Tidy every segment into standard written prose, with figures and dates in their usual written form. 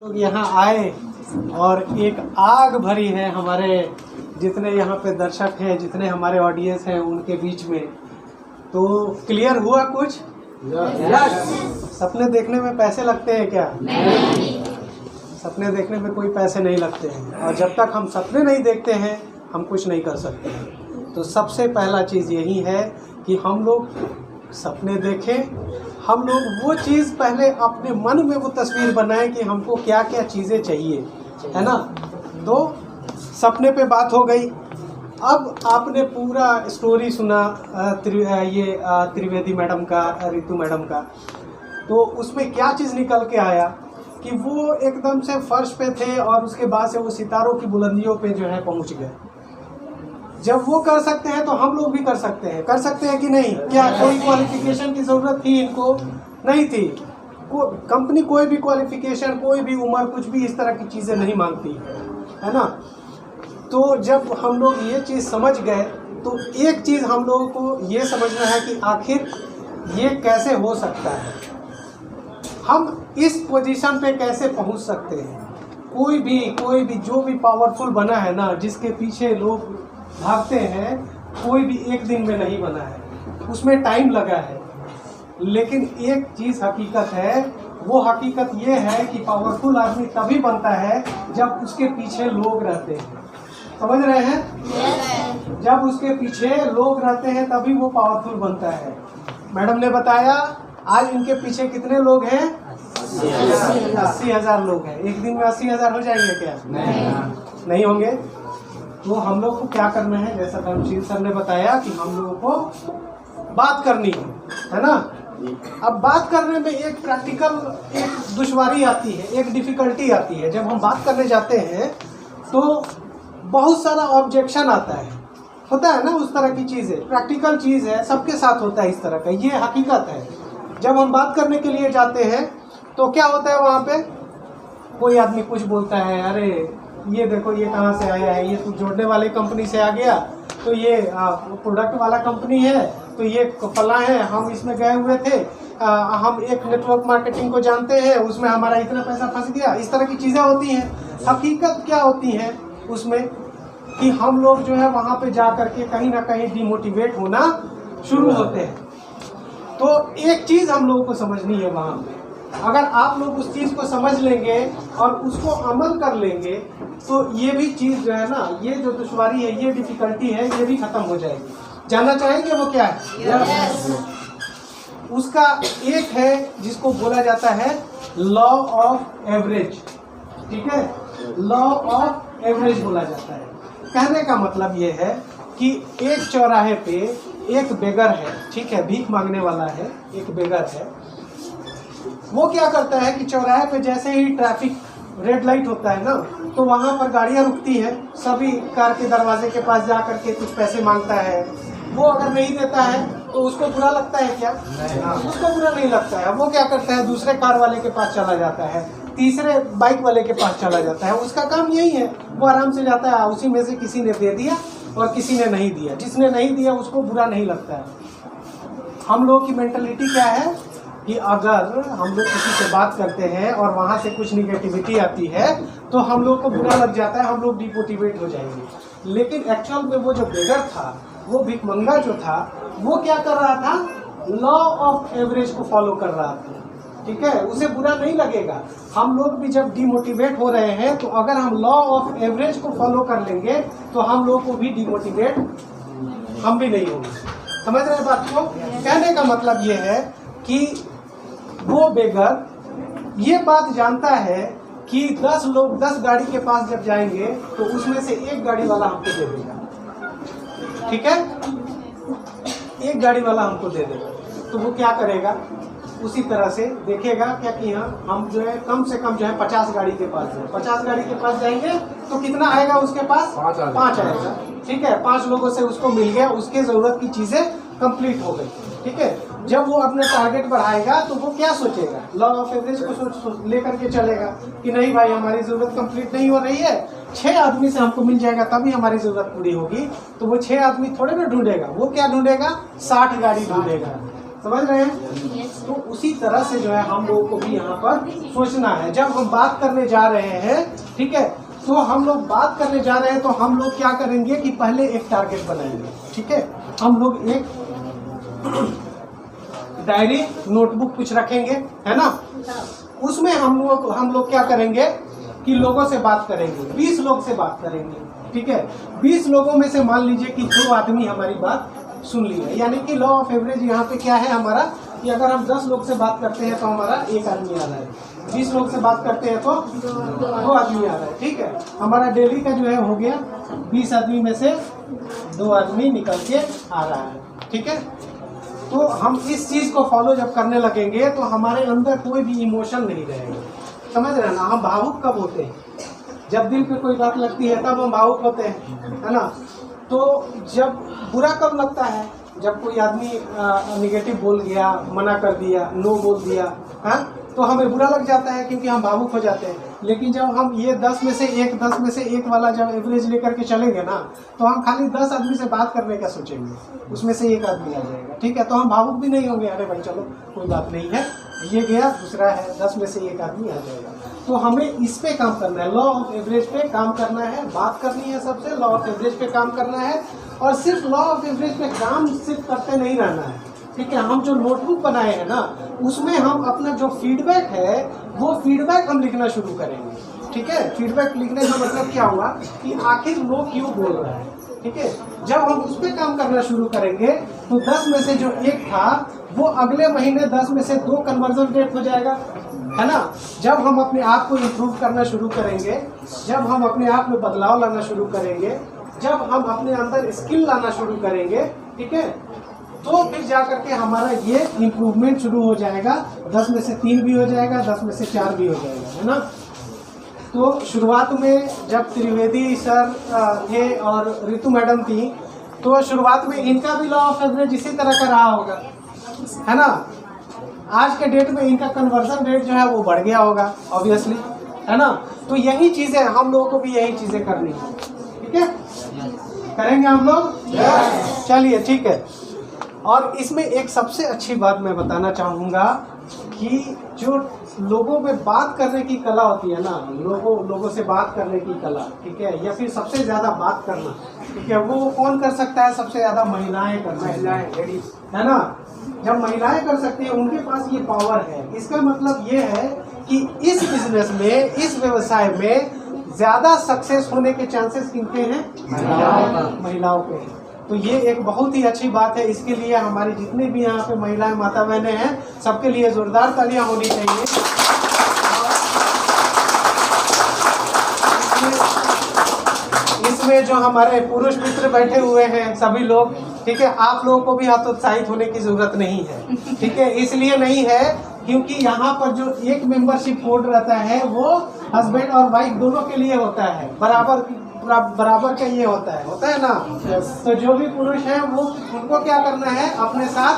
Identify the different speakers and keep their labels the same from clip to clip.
Speaker 1: लोग यहाँ आए और एक आग भरी है हमारे जितने यहाँ पे दर्शक हैं, जितने हमारे ऑडियंस हैं उनके बीच में। तो क्लियर हुआ कुछ? यस। सपने देखने में पैसे लगते हैं क्या? नहीं। सपने देखने में कोई पैसे नहीं लगते हैं, और जब तक हम सपने नहीं देखते हैं हम कुछ नहीं कर सकते हैं। तो सबसे पहला चीज़ यही है कि हम लोग सपने देखें, हम लोग वो चीज़ पहले अपने मन में वो तस्वीर बनाएं कि हमको क्या क्या चीज़ें चाहिए, है ना। तो सपने पे बात हो गई। अब आपने पूरा स्टोरी सुना त्रिवेदी मैडम का, रितु मैडम का। तो उसमें क्या चीज़ निकल के आया कि वो एकदम से फर्श पे थे और उसके बाद से वो सितारों की बुलंदियों पे जो है पहुंच गए। जब वो कर सकते हैं तो हम लोग भी कर सकते हैं कि नहीं? क्या कोई क्वालिफिकेशन की ज़रूरत थी इनको? नहीं थी। कंपनी कोई भी क्वालिफिकेशन, कोई भी उम्र, कुछ भी इस तरह की चीज़ें नहीं मांगती, है ना। तो जब हम लोग ये चीज़ समझ गए तो एक चीज़ हम लोगों को ये समझना है कि आखिर ये कैसे हो सकता है, हम इस पोजीशन पे कैसे पहुंच सकते हैं। कोई भी जो भी पावरफुल बना है ना, जिसके पीछे लोग भागते हैं, कोई भी एक दिन में नहीं बना है, उसमें टाइम लगा है। लेकिन एक चीज़ हकीकत है, वो हकीकत ये है कि पावरफुल आदमी तभी बनता है जब उसके पीछे लोग रहते हैं। समझ रहे हैं? yes. जब उसके पीछे लोग रहते हैं तभी वो पावरफुल बनता है। मैडम ने बताया आज इनके पीछे कितने लोग हैं? 80,000 लोग हैं। एक दिन में 80,000 हो जाएंगे क्या? नहीं होंगे। तो हम लोग को क्या करना है, जैसा धर्मशील सर ने बताया कि हम लोगों को बात करनी है ना। अब बात करने में एक प्रैक्टिकल एक दुश्वारी आती है, एक डिफिकल्टी आती है। जब हम बात करने जाते हैं तो बहुत सारा ऑब्जेक्शन आता है, होता है ना, उस तरह की चीज़ें। प्रैक्टिकल चीज़ है, सबके साथ होता है इस तरह का, ये हकीकत है। जब हम बात करने के लिए जाते हैं तो क्या होता है, वहाँ पे कोई आदमी कुछ बोलता है, अरे ये देखो ये कहाँ से आया है, ये तो जोड़ने वाले कंपनी से आ गया, तो ये प्रोडक्ट वाला कंपनी है, तो ये फला है, हम इसमें गए हुए थे, हम एक नेटवर्क मार्केटिंग को जानते हैं, उसमें हमारा इतना पैसा फंस गया। इस तरह की चीज़ें होती हैं। हकीकत क्या होती है उसमें कि हम लोग जो है वहाँ पे जा करके कहीं ना कहीं डिमोटिवेट होना शुरू होते हैं। तो एक चीज़ हम लोगों को समझनी है वहाँ पे, अगर आप लोग उस चीज़ को समझ लेंगे और उसको अमल कर लेंगे तो ये भी चीज़ जो है ना, ये जो दुश्वारी है, ये डिफिकल्टी है, ये भी खत्म हो जाएगी। जानना चाहेंगे वो क्या है? yes. उसका एक है जिसको बोला जाता है लॉ ऑफ एवरेज। ठीक है, लॉ ऑफ एवरेज बोला जाता है। कहने का मतलब ये है कि एक चौराहे पे एक बेगर है, ठीक है, भीख मांगने वाला है, एक बेगर है। वो क्या करता है कि चौराहे पे जैसे ही ट्रैफिक रेड लाइट होता है ना, तो वहाँ पर गाड़ियाँ रुकती हैं, सभी कार के दरवाजे के पास जा करके कुछ पैसे मांगता है। वो अगर नहीं देता है तो उसको बुरा लगता है क्या? नहीं। उसको बुरा नहीं लगता है। वो क्या करता है, दूसरे कार वाले के पास चला जाता है, तीसरे बाइक वाले के पास चला जाता है। उसका काम यही है, वो आराम से जाता है, उसी में से किसी ने दे दिया और किसी ने नहीं दिया। जिसने नहीं दिया उसको बुरा नहीं लगता है। हम लोग की मेंटलिटी क्या है कि अगर हम लोग किसी से बात करते हैं और वहाँ से कुछ निगेटिविटी आती है तो हम लोग को बुरा लग जाता है, हम लोग डिमोटिवेट हो जाएंगे। लेकिन एक्चुअल में वो जो बेगर था, वो भिखमंगा जो था, वो क्या कर रहा था, लॉ ऑफ एवरेज को फॉलो कर रहा था। ठीक है, उसे बुरा नहीं लगेगा। हम लोग भी जब डिमोटिवेट हो रहे हैं तो अगर हम लॉ ऑफ एवरेज को फॉलो कर लेंगे तो हम लोग को भी डिमोटिवेट हम भी नहीं होंगे। समझ रहे हैं बात को? कहने का मतलब ये है कि वो बेगर ये बात जानता है कि 10 लोग 10 गाड़ी के पास जब जाएंगे तो उसमें से एक गाड़ी वाला हमको दे देगा। ठीक है, एक गाड़ी वाला हमको दे देगा। तो वो क्या करेगा, उसी तरह से देखेगा क्या कि हाँ हम जो है कम से कम जो है 50 गाड़ी के पास जाए। 50 गाड़ी के पास जाएंगे तो कितना आएगा उसके पास? 5 आएगा। ठीक है, 5 लोगों से उसको मिल गया, उसके ज़रूरत की चीज़ें कंप्लीट हो गई। ठीक है, जब वो अपना टारगेट बढ़ाएगा तो वो क्या सोचेगा, लॉ ऑफ एवरेज को लेकर के चलेगा कि नहीं भाई हमारी ज़रूरत कंप्लीट नहीं हो रही है, 6 आदमी से हमको मिल जाएगा तभी हमारी ज़रूरत पूरी होगी। तो वो 6 आदमी थोड़े ना ढूंढेगा, वो क्या ढूंढेगा, 60 गाड़ी ढूंढेगा। समझ रहे हैं? तो उसी तरह से जो है हम लोगों को भी यहाँ पर सोचना है। जब हम बात करने जा रहे हैं, ठीक है, तो हम लोग बात करने जा रहे हैं तो हम लोग क्या करेंगे कि पहले एक टारगेट बनाएंगे, ठीक है। हम लोग एक डायरी नोटबुक कुछ रखेंगे, है ना। उसमें हम लोग क्या करेंगे कि लोगों से बात करेंगे, 20 लोग से बात करेंगे, ठीक है। 20 लोगों में से मान लीजिए कि 2 आदमी हमारी बात सुन ली है, यानी कि लॉ ऑफ एवरेज यहाँ पे क्या है हमारा कि अगर हम 10 लोग से बात करते हैं तो हमारा 1 आदमी आ रहा है, 20 लोग से बात करते हैं तो 2 आदमी आ रहा है, ठीक है। हमारा डेली का जो है हो गया 20 आदमी में से 2 आदमी निकल के आ रहा है, ठीक है। तो हम इस चीज को फॉलो जब करने लगेंगे तो हमारे अंदर कोई भी इमोशन नहीं रहेगा, समझ रहे हैं ना। हम भावुक कब होते हैं? जब दिल पे कोई बात लगती है तब हम भावुक होते हैं, है ना। तो जब बुरा कब लगता है? जब कोई आदमी निगेटिव बोल गया, मना कर दिया, नो बोल दिया, हाँ, तो हमें बुरा लग जाता है क्योंकि हम भावुक हो जाते हैं। लेकिन जब हम ये 10 में से 1 वाला जब एवरेज लेकर के चलेंगे ना, तो हम खाली 10 आदमी से बात करने का सोचेंगे, उसमें से 1 आदमी आ जाएगा, ठीक है। तो हम भावुक भी नहीं होंगे, अरे भाई चलो कोई बात नहीं है, ये गया, दूसरा है, 10 में से 1 आदमी आ जाएगा। तो हमें इस पे काम करना है, लॉ ऑफ एवरेज पे काम करना है, बात करनी है सबसे, लॉ ऑफ एवरेज पे काम करना है। और सिर्फ लॉ ऑफ एवरेज पे काम सिर्फ करते नहीं रहना है, ठीक है। हम जो नोटबुक बनाए हैं ना, उसमें हम अपना जो फीडबैक है वो फीडबैक हम लिखना शुरू करेंगे, ठीक है। फीडबैक लिखने का मतलब क्या हुआ कि आखिर लोग क्यों बोल रहा है, ठीक है। जब हम उस पर काम करना शुरू करेंगे तो 10 में से जो 1 था वो अगले महीने 10 में से 2 कन्वर्जन रेट हो जाएगा, है ना। जब हम अपने आप को इम्प्रूव करना शुरू करेंगे, जब हम अपने आप में बदलाव लाना शुरू करेंगे, जब हम अपने अंदर स्किल लाना शुरू करेंगे, ठीक है, तो फिर जाकर के हमारा ये इम्प्रूवमेंट शुरू हो जाएगा। 10 में से 3 भी हो जाएगा, 10 में से 4 भी हो जाएगा, है ना। तो शुरुआत में जब त्रिवेदी सर थे और ऋतु मैडम थी, तो शुरुआत में इनका भी लॉ ऑफ एवरेज इसी तरह का रहा होगा, है ना। आज के डेट में इनका कन्वर्जन रेट जो है वो बढ़ गया होगा ऑब्वियसली, है ना। तो यही चीजें हम लोगों को भी यही चीजें करनी है, ठीक है। करेंगे हम लोग, चलिए ठीक है। और इसमें एक सबसे अच्छी बात मैं बताना चाहूँगा कि जो लोगों में बात करने की कला होती है ना, लोगों से बात करने की कला, ठीक है, या फिर सबसे ज़्यादा बात करना, ठीक है, वो कौन कर सकता है? सबसे ज़्यादा महिलाएं कर सकती हैं, महिलाएं, लेडीज, है ना। जब महिलाएं कर सकती हैं, उनके पास ये पावर है। इसका मतलब ये है कि इस बिजनेस में, इस व्यवसाय में ज़्यादा सक्सेस होने के चांसेस किनके हैं? महिलाओं के हैं। तो ये एक बहुत ही अच्छी बात है। इसके लिए हमारी जितने भी यहाँ पे महिलाएं, माता बहनें हैं, सबके लिए जोरदार तालियां होनी चाहिए। इसमें जो हमारे पुरुष मित्र बैठे हुए हैं सभी लोग, ठीक है, आप लोगों को भी हतोत्साहित होने की जरूरत नहीं है, ठीक है। इसलिए नहीं है क्योंकि यहाँ पर जो एक मेंबरशिप कोड रहता है वो हस्बैंड और वाइफ दोनों के लिए होता है, बराबर का ये होता है ना। तो जो भी पुरुष हैं वो उनको क्या करना है, अपने साथ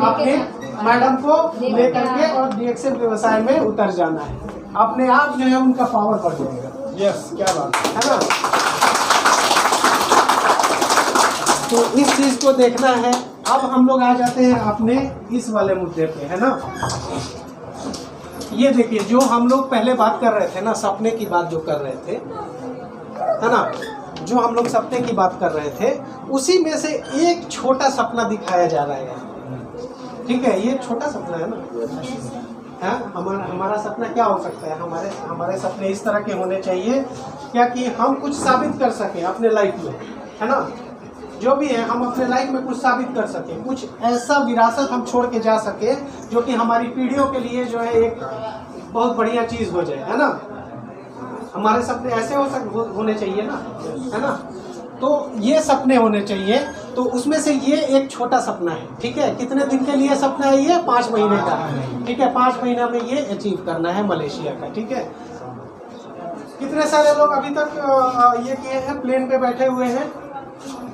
Speaker 1: अपने मैडम को लेकर के और डीएक्सएल व्यवसाय में उतर जाना है। अपने आप जो है उनका पावर बढ़ जाएगा। यस, क्या बात है ना। तो इस चीज को देखना है। अब हम लोग आ जाते हैं अपने इस वाले मुद्दे पे, है ना। ये देखिए, जो हम लोग पहले बात कर रहे थे ना, सपने की बात जो कर रहे थे, है ना, जो हम लोग सपने की बात कर रहे थे, उसी में से एक छोटा सपना दिखाया जा रहा है, ठीक है। ये छोटा सपना है ना, है। हमारा सपना क्या हो सकता है? हमारे सपने इस तरह के होने चाहिए क्या कि हम कुछ साबित कर सकें अपने लाइफ में, है ना। जो भी है, हम अपने लाइफ में कुछ साबित कर सकें, कुछ ऐसा विरासत हम छोड़ के जा सके जो कि हमारी पीढ़ियों के लिए जो है एक बहुत बढ़िया चीज हो जाए, है ना। हमारे सपने ऐसे होने चाहिए ना, है ना। तो ये सपने होने चाहिए। तो उसमें से ये एक छोटा सपना है, ठीक है। कितने दिन के लिए सपना है? ये 5 महीने का, ठीक है। 5 महीना में ये अचीव करना है मलेशिया का, ठीक है। कितने सारे लोग अभी तक ये किए हैं, प्लेन पे बैठे हुए हैं,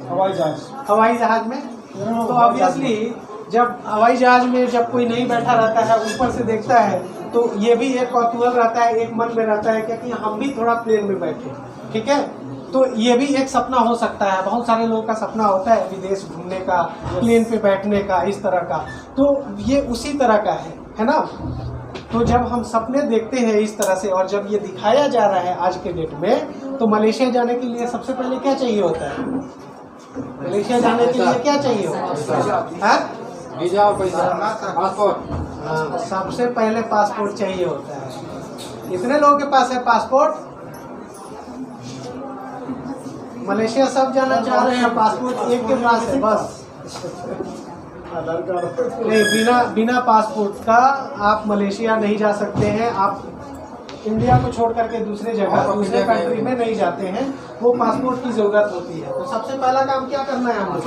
Speaker 1: हवाई जहाज में। तो ऑब्वियसली जब हवाई जहाज में जब कोई नहीं बैठा रहता है, ऊपर से देखता है, तो ये भी एक कौतूहल रहता है, एक मन में रहता है कि हम भी थोड़ा प्लेन में बैठे, ठीक है। तो ये भी एक सपना हो सकता है। बहुत सारे लोगों का सपना होता है विदेश घूमने का, प्लेन पे बैठने का, इस तरह का। तो ये उसी तरह का है ना। तो जब हम सपने देखते हैं इस तरह से और जब ये दिखाया जा रहा है आज के डेट में, तो मलेशिया जाने के लिए सबसे पहले क्या चाहिए होता है? मलेशिया जाने के लिए क्या चाहिए होता है?
Speaker 2: वीजा और पैसा, पासपोर्ट।
Speaker 1: हाँ, सबसे पहले पासपोर्ट चाहिए होता है। कितने लोगों के पास है पासपोर्ट? मलेशिया सब जाना चाह रहे हैं, पासपोर्ट एक के पास है बस। नहीं, बिना पासपोर्ट का आप मलेशिया नहीं जा सकते हैं। आप इंडिया को छोड़ करके दूसरे जगह, दूसरे कंट्री में नहीं जाते हैं, वो पासपोर्ट की जरूरत होती है। तो सबसे पहला काम क्या करना है हम लोग?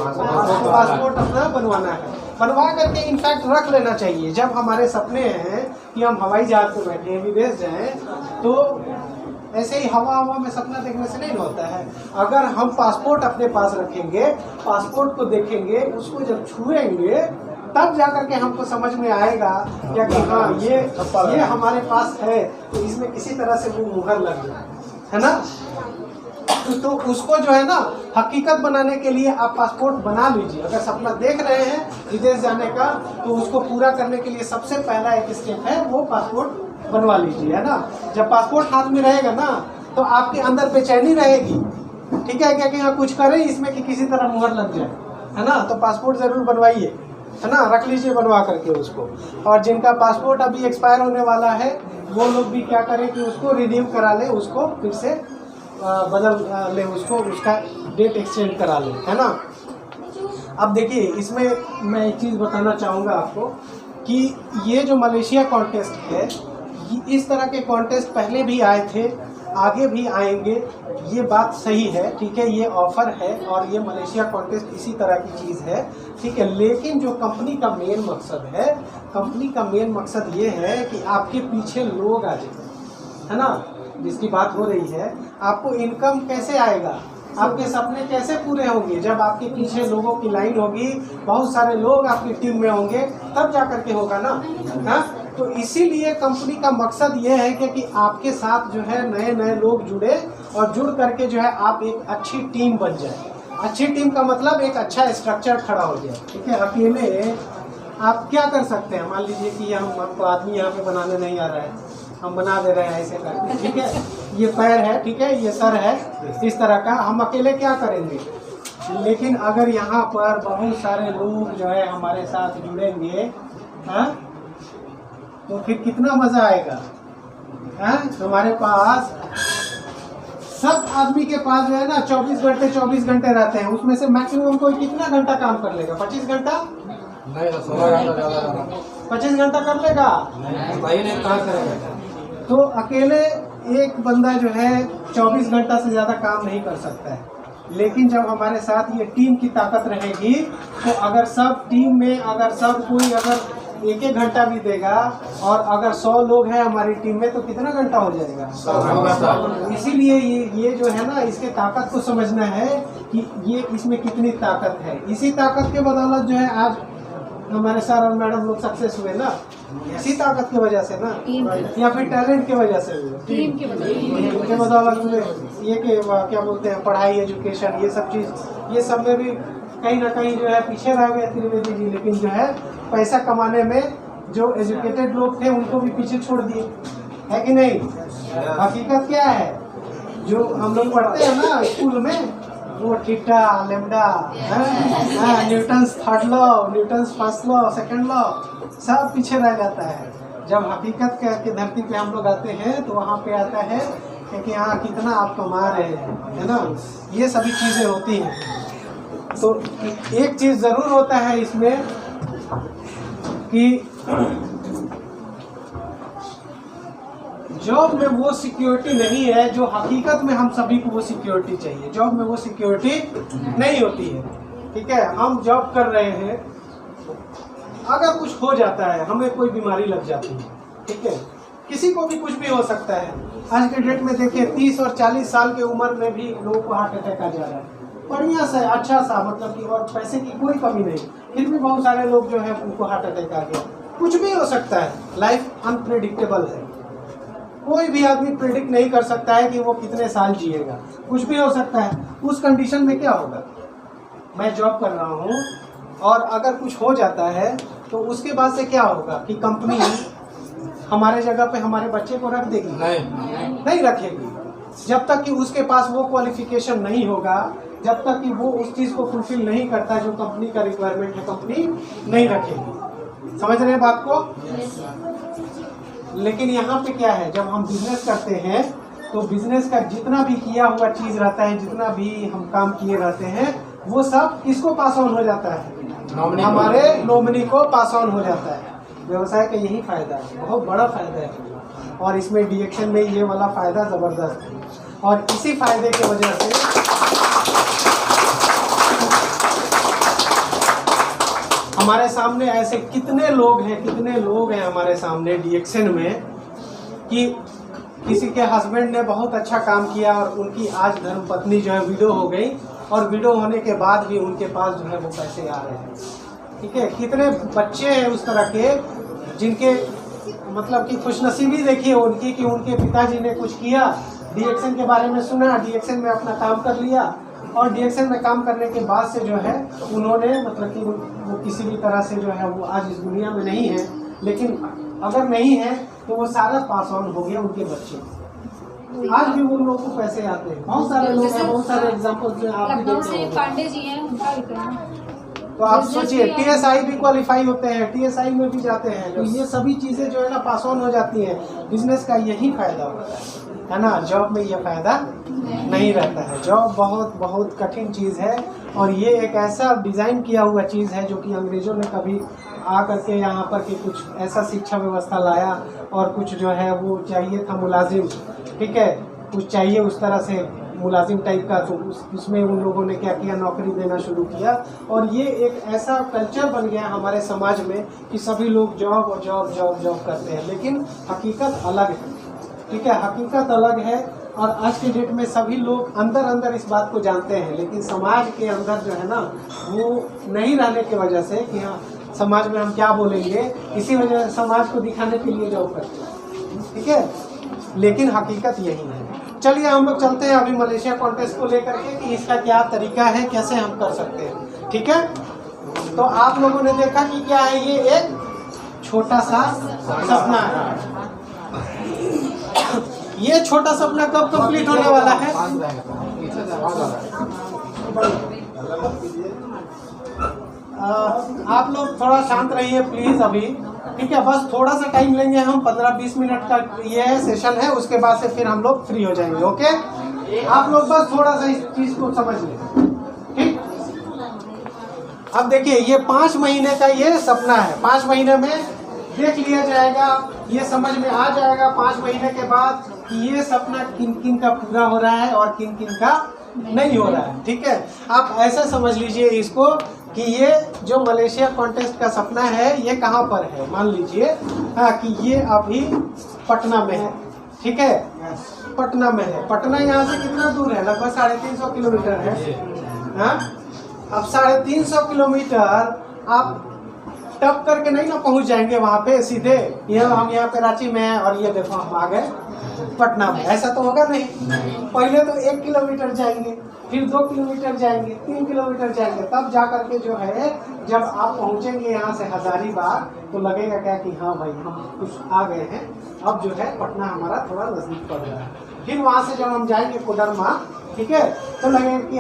Speaker 1: पासपोर्ट अपना बनवाना है। बनवा करके इनफैक्ट रख लेना चाहिए। जब हमारे सपने हैं कि हम हवाई जहाज पे बैठे हैं, विदेश जाएं, तो ऐसे ही हवा में सपना देखने से नहीं होता है। अगर हम पासपोर्ट अपने पास रखेंगे, पासपोर्ट को देखेंगे, उसको जब छुएंगे, तब जाकर के हमको समझ में आएगा क्या कि हाँ ये हमारे पास है, तो इसमें किसी तरह से वो मुहर लग जाए, है ना। तो उसको जो है ना हकीकत बनाने के लिए आप पासपोर्ट बना लीजिए। अगर सपना देख रहे हैं विदेश जाने का, तो उसको पूरा करने के लिए सबसे पहला एक स्टेप है वो पासपोर्ट बनवा लीजिए, है ना। जब पासपोर्ट हाथ में रहेगा ना, तो आपके अंदर बेचैनी रहेगी, ठीक है, क्या कि हाँ कुछ करें इसमें कि किसी तरह मुहर लग जाए, है ना। तो पासपोर्ट जरूर बनवाइए, है ना, रख लीजिए बनवा करके उसको। और जिनका पासपोर्ट अभी एक्सपायर होने वाला है, वो लोग भी क्या करें कि उसको रिन्यू करा ले, उसको फिर से बदल ले, उसको उसका डेट एक्सचेंज करा ले, है ना। अब देखिए, इसमें मैं एक चीज़ बताना चाहूँगा आपको कि ये जो मलेशिया कॉन्टेस्ट है, इस तरह के कॉन्टेस्ट पहले भी आए थे, आगे भी आएंगे, ये बात सही है, ठीक है। ये ऑफर है और ये मलेशिया कॉन्टेस्ट इसी तरह की चीज़ है, ठीक है। लेकिन जो कंपनी का मेन मकसद है, कंपनी का मेन मकसद ये है कि आपके पीछे लोग आ जाए, है ना, जिसकी बात हो रही है। आपको इनकम कैसे आएगा, आपके सपने कैसे पूरे होंगे? जब आपके पीछे लोगों की लाइन होगी, बहुत सारे लोग आपकी टीम में होंगे, तब जा करके होगा ना, हाँ। तो इसीलिए कंपनी का मकसद ये है कि आपके साथ जो है नए नए लोग जुड़े और जुड़ करके जो है आप एक अच्छी टीम बन जाए। अच्छी टीम का मतलब एक अच्छा स्ट्रक्चर खड़ा हो जाए, ठीक है। अकेले आप क्या कर सकते हैं? मान लीजिए कि हमको आदमी यहाँ पे बनाने नहीं आ रहा है, हम बना दे रहे हैं ऐसे करके, ठीक है। ये पैर है, ठीक है, ये सर है, इस तरह का हम अकेले क्या करेंगे। लेकिन अगर यहाँ पर बहुत सारे लोग जो है हमारे साथ जुड़ेंगे, हाँ, तो फिर कितना मजा आएगा, हाँ। हमारे पास सब आदमी के पास जो है ना 24 घंटे रहते हैं, उसमें से मैक्सिमम कोई कितना घंटा काम कर लेगा? 25 घंटा
Speaker 2: नहीं, 16 घंटा ज़्यादा।
Speaker 1: 25 घंटा कर लेगा?
Speaker 2: नहीं, कहाँ करेगा।
Speaker 1: तो अकेले एक बंदा जो है 24 घंटा से ज़्यादा काम नहीं कर सकता है। लेकिन जब हमारे साथ ये टीम की ताकत रहेगी, तो अगर सब टीम में अगर सब कोई अगर एक घंटा भी देगा, और अगर 100 लोग हैं हमारी टीम में, तो कितना घंटा हो जाएगा? इसीलिए ये जो है ना, इसके ताकत को समझना है कि ये इसमें कितनी ताकत है। इसी ताकत के बदौलत जो है आज हमारे सर और मैडम लोग सक्सेस हुए ना, इसी ताकत की वजह से ना, या फिर टैलेंट की वजह से हुए, टीम की बदौलत हुए। ये के क्या बोलते हैं, पढ़ाई, एजुकेशन, ये सब चीज़, ये सब में भी कहीं ना कहीं जो है पीछे रह गए त्रिवेदी जी। लेकिन जो है पैसा कमाने में जो एजुकेटेड लोग थे उनको भी पीछे छोड़ दिए, है कि नहीं। हकीकत क्या है, जो हम लोग पढ़ते हैं ना स्कूल में, वो theta, lambda, Newton's third law, Newton's first law, second law, सब पीछे रह जाता है। जब हकीकत के धरती पे हम लोग आते हैं, तो वहाँ पे आता है कि हाँ कितना आप कमा रहे हैं, है ना। ये सभी चीज़ें होती हैं। तो एक चीज़ ज़रूर होता है इसमें कि जॉब में वो सिक्योरिटी नहीं है जो हकीकत में हम सभी को वो सिक्योरिटी चाहिए। जॉब में वो सिक्योरिटी नहीं होती है, ठीक है। हम जॉब कर रहे हैं, अगर कुछ हो जाता है, हमें कोई बीमारी लग जाती है, ठीक है, किसी को भी कुछ भी हो सकता है। आज के डेट में देखिए 30 और 40 साल की उम्र में भी लोगों को हार्ट अटैक आ जा रहा है, बढ़िया सा अच्छा सा, मतलब कि और पैसे की कोई कमी नहीं, फिर भी बहुत सारे लोग जो है उनको हार्ट अटैक आ गया। कुछ भी हो सकता है, लाइफ अनप्रेडिक्टेबल है। कोई भी आदमी प्रेडिक्ट नहीं कर सकता है कि वो कितने साल जिएगा, कुछ भी हो सकता है। उस कंडीशन में क्या होगा, मैं जॉब कर रहा हूँ और अगर कुछ हो जाता है तो उसके बाद से क्या होगा कि कंपनी हमारे जगह पे हमारे बच्चे को रख देगी? नहीं रखेगी। जब तक कि उसके पास वो क्वालिफिकेशन नहीं होगा, जब तक कि वो उस चीज़ को फुलफिल नहीं करता जो कंपनी का रिक्वायरमेंट है, कंपनी नहीं रखेगी। समझ रहे हैं बात को? लेकिन यहाँ पे क्या है, जब हम बिजनेस करते हैं तो बिजनेस का जितना भी किया हुआ चीज़ रहता है, जितना भी हम काम किए रहते हैं, वो सब किसको पास ऑन हो जाता है? हमारे नॉमिनी को पास ऑन हो जाता है। व्यवसाय का यही फायदा है, बहुत बड़ा फायदा है। और इसमें डीएक्शन में ये वाला फायदा ज़बरदस्त है। और इसी फायदे की वजह से हमारे सामने ऐसे कितने लोग हैं हमारे सामने डीएक्शन में कि किसी के हस्बैंड ने बहुत अच्छा काम किया और उनकी आज धर्मपत्नी जो है विडो हो गई, और विडो होने के बाद भी उनके पास जो है वो पैसे आ रहे हैं। ठीक है, कितने बच्चे हैं उस तरह के जिनके मतलब कि खुशनसीबी देखिए उनकी कि उनके पिताजी ने कुछ किया, डीएक्शन के बारे में सुना, डीएक्शन में अपना काम कर लिया, और डीएक्शन में काम करने के बाद से जो है उन्होंने मतलब कि वो किसी भी तरह से जो है वो आज इस दुनिया में नहीं है, लेकिन अगर नहीं है तो वो सारा पास ऑन हो गया उनके बच्चे। आज भी उन लोगों को पैसे आते हैं, बहुत सारे लोग हैं, बहुत सारे एग्जाम्पल्स में आप भी देखते हैं।
Speaker 3: पांडे जी हैं, उनका भी कहना।
Speaker 1: तो आप सोचिए टीएसआई भी क्वालिफाई होते हैं, टीएसआई में भी जाते हैं, तो ये सभी चीज़ें जो है ना पास ऑन हो जाती हैं। बिजनेस का यही फायदा होता है ना, जॉब में ये फायदा नहीं रहता है। जॉब बहुत बहुत कठिन चीज़ है, और ये एक ऐसा डिज़ाइन किया हुआ चीज़ है जो कि अंग्रेज़ों ने कभी आ करके यहाँ पर कि कुछ ऐसा शिक्षा व्यवस्था लाया, और कुछ जो है वो चाहिए था मुलाजिम, ठीक है, कुछ चाहिए उस तरह से मुलाजिम टाइप का, तो उसमें उन लोगों ने क्या किया, नौकरी देना शुरू किया, और ये एक ऐसा कल्चर बन गया हमारे समाज में कि सभी लोग जॉब और जॉब जॉब जॉब करते हैं। लेकिन हकीकत अलग है, ठीक है, हकीकत अलग है। और आज के डेट में सभी लोग अंदर अंदर इस बात को जानते हैं, लेकिन समाज के अंदर जो है ना वो नहीं रहने की वजह से कि हाँ समाज में हम क्या बोलेंगे, इसी वजह से समाज को दिखाने के लिए जॉब करते हैं, ठीक है, लेकिन हकीकत यही है। चलिए हम लोग चलते हैं अभी मलेशिया कॉन्टेस्ट को लेकर के कि इसका क्या तरीका है, कैसे हम कर सकते हैं। ठीक है, तो आप लोगों ने देखा कि क्या है, ये एक छोटा सा सपना है। ये छोटा सपना कब कंप्लीट होने वाला है? आप लोग थोड़ा शांत रहिए प्लीज अभी, ठीक है, बस थोड़ा सा टाइम लेंगे हम, 15-20 मिनट का ये सेशन है, उसके बाद से फिर हम लोग फ्री हो जाएंगे। ओके, आप लोग बस थोड़ा सा इस चीज को समझ लें, ठीक। अब देखिए ये 5 महीने का ये सपना है, 5 महीने में देख लिया जाएगा, ये समझ में आ जाएगा 5 महीने के बाद कि ये सपना किन किन का पूरा हो रहा है और किन किन का नहीं हो रहा है। ठीक है, आप ऐसा समझ लीजिए इसको कि ये जो मलेशिया कॉन्टेस्ट का सपना है ये कहाँ पर है, मान लीजिए हाँ कि ये अभी पटना में है, ठीक है, पटना में है। पटना यहाँ से कितना दूर है? लगभग 350 किलोमीटर है। हाँ, अब 350 किलोमीटर आप टप करके नहीं ना पहुंच जाएंगे वहाँ पे सीधे, ये हम यहाँ पे रांची में है और ये देखो हम आ गए पटना में, ऐसा तो होगा नहीं। पहले तो 1 किलोमीटर जाएंगे, फिर 2 किलोमीटर जाएंगे, 3 किलोमीटर जाएंगे, तब जा करके जो है जब आप पहुँचेंगे यहाँ से हजारीबाग तो लगेगा क्या कि हाँ भाई हम कुछ आ गए हैं, अब जो है पटना हमारा थोड़ा नजदीक पड़ रहा है। फिर वहाँ से जब हम जाएंगे कोडरमा, ठीक है, तो लगेगा कि